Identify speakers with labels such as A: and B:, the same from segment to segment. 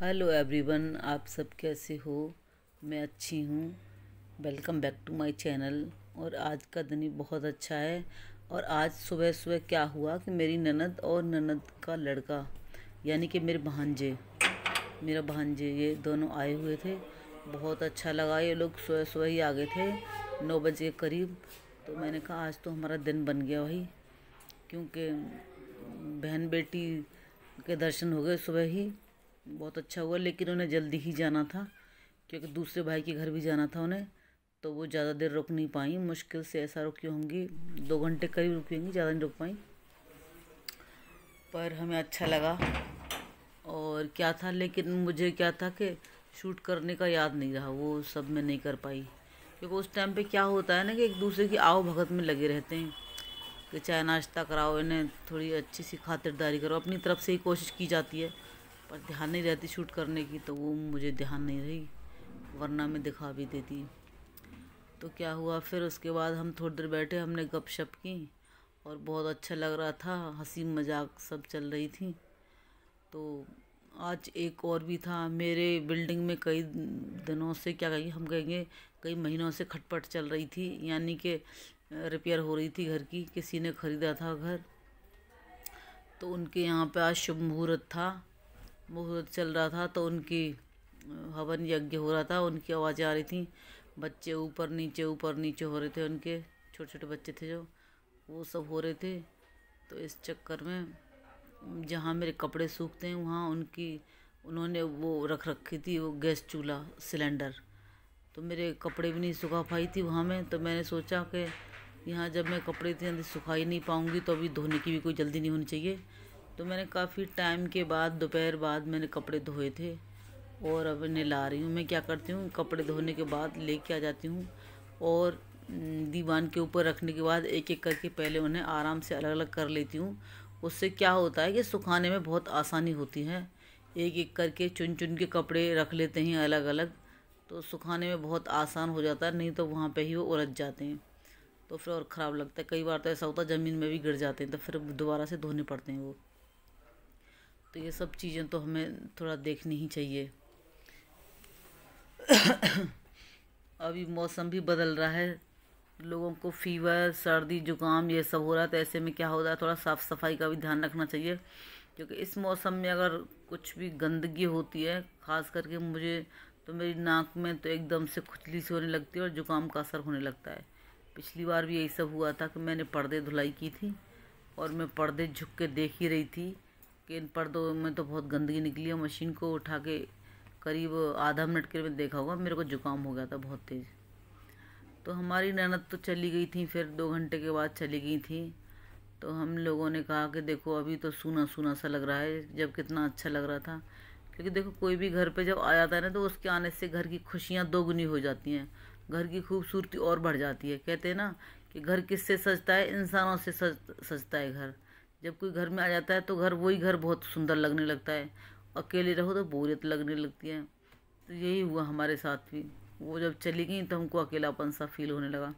A: Hello everyone, आप सब कैसे हो। मैं अच्छी हूँ। Welcome back to my channel. और आज का दिन भी बहुत अच्छा है। और आज सुबह सुबह क्या हुआ कि मेरी ननद और ननद का लड़का यानी कि मेरा भांजे ये दोनों आए हुए थे। बहुत अच्छा लगा। ये लोग सुबह सुबह ही आ गए थे 9 बजे के करीब। तो मैंने कहा आज तो हमारा दिन बन गया भाई, क्योंकि बहन बेटी के दर्शन हो गए सुबह ही। बहुत अच्छा हुआ, लेकिन उन्हें जल्दी ही जाना था क्योंकि दूसरे भाई के घर भी जाना था उन्हें। तो वो ज़्यादा देर रुक नहीं पाई, मुश्किल से ऐसा रुकी होंगी 2 घंटे करीब रुकी होंगी, ज़्यादा नहीं रुक पाई। पर हमें अच्छा लगा। और क्या था, लेकिन मुझे क्या था कि शूट करने का याद नहीं रहा, वो सब मैं नहीं कर पाई। क्योंकि उस टाइम पे क्या होता है ना कि एक दूसरे की आओ भगत में लगे रहते हैं कि चाय नाश्ता कराओ, इन्हें थोड़ी अच्छी सी खातिरदारी करो, अपनी तरफ से ही कोशिश की जाती है, पर ध्यान नहीं रहती शूट करने की। तो वो मुझे ध्यान नहीं रही, वरना मैं दिखा भी देती। तो क्या हुआ फिर उसके बाद हम थोड़ी देर बैठे, हमने गपशप की और बहुत अच्छा लग रहा था, हंसी मजाक सब चल रही थी। तो आज एक और भी था। मेरे बिल्डिंग में कई दिनों से, क्या कहेंगे, हम कहेंगे कई महीनों से खटपट चल रही थी, यानी कि रिपेयर हो रही थी घर की। किसी ने ख़रीदा था घर, तो उनके यहाँ पे आज शुभ मुहूर्त था, मुहूर्त चल रहा था। तो उनकी हवन यज्ञ हो रहा था, उनकी आवाज़ें आ रही थी। बच्चे ऊपर नीचे हो रहे थे, उनके छोटे छोटे बच्चे थे जो, वो सब हो रहे थे। तो इस चक्कर में जहाँ मेरे कपड़े सूखते हैं वहाँ उन्होंने वो रख रखी थी, वो गैस चूल्हा सिलेंडर। तो मेरे कपड़े भी नहीं सुखा पाई थी वहाँ में। तो मैंने सोचा कि यहाँ जब मैं कपड़े इतनी जल्दी सुखा ही नहीं पाऊँगी तो अभी धोने की भी कोई जल्दी नहीं होनी चाहिए। तो मैंने काफ़ी टाइम के बाद, दोपहर बाद मैंने कपड़े धोए थे और अब इन्हें ला रही हूँ। मैं क्या करती हूँ, कपड़े धोने के बाद लेके आ जाती हूँ और दीवान के ऊपर रखने के बाद एक एक करके पहले उन्हें आराम से अलग अलग कर लेती हूँ। उससे क्या होता है कि सुखाने में बहुत आसानी होती है। एक एक करके चुन चुन के कपड़े रख लेते हैं अलग अलग, तो सुखाने में बहुत आसान हो जाता है। नहीं तो वहाँ पे ही वो उलझ जाते हैं, तो फिर और ख़राब लगता है। कई बार तो ऐसा होता है ज़मीन में भी गिर जाते हैं, तो फिर दोबारा से धोने पड़ते हैं वो। तो ये सब चीज़ें तो हमें थोड़ा देखनी ही चाहिए। अभी मौसम भी बदल रहा है, लोगों को फीवर, सर्दी, जुकाम ये सब हो रहा है। तो ऐसे में क्या हो रहा है, थोड़ा साफ़ सफाई का भी ध्यान रखना चाहिए। क्योंकि इस मौसम में अगर कुछ भी गंदगी होती है, ख़ास करके मुझे तो मेरी नाक में तो एकदम से खुजली सी होने लगती है और जुकाम का असर होने लगता है। पिछली बार भी यही सब हुआ था कि मैंने पर्दे धुलाई की थी और मैं पर्दे झुक के देख ही रही थी कि इन पर्दों में तो बहुत गंदगी निकली है। मशीन को उठा के करीब आधा मिनट के लिए देखा होगा, मेरे को जुकाम हो गया था बहुत तेज़। तो हमारी ननद तो चली गई थी, फिर 2 घंटे के बाद चली गई थी। तो हम लोगों ने कहा कि देखो अभी तो सूना सूना सा लग रहा है, जब कितना अच्छा लग रहा था। क्योंकि देखो कोई भी घर पे जब आ जाता है ना, तो उसके आने से घर की खुशियाँ दोगुनी हो जाती हैं, घर की खूबसूरती और बढ़ जाती है। कहते हैं ना कि घर किससे सजता है, इंसानों से सजता है घर। जब कोई घर में आ जाता है तो वही घर बहुत सुंदर लगने लगता है। अकेले रहो तो बोरियत लगने लगती है। तो यही हुआ हमारे साथ भी। वो जब चली गई तो हमको अकेलापन सा फील होने लगा।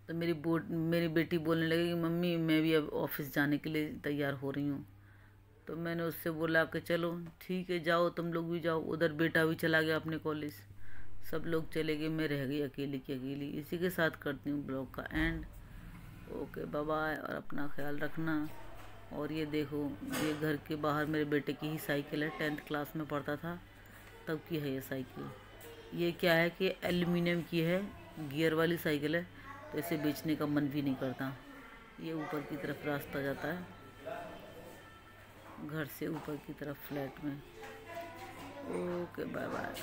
A: तो मेरी बेटी बोलने लगी कि मम्मी मैं भी अब ऑफिस जाने के लिए तैयार हो रही हूँ। तो मैंने उससे बोला कि चलो ठीक है, जाओ तुम लोग भी जाओ। उधर बेटा भी चला गया अपने कॉलेज, सब लोग चले गए, मैं रह गई अकेली की अकेली। इसी के साथ करती हूँ ब्लॉग का एंड। ओके बाय बाय, और अपना ख्याल रखना। और ये देखो, ये घर के बाहर मेरे बेटे की ही साइकिल है, 10th क्लास में पढ़ता था तब की है ये साइकिल। ये क्या है कि एल्युमिनियम की है, गियर वाली साइकिल है, तो इसे बेचने का मन भी नहीं करता। ये ऊपर की तरफ रास्ता जाता है, घर से ऊपर की तरफ फ्लैट में। Okay bye bye.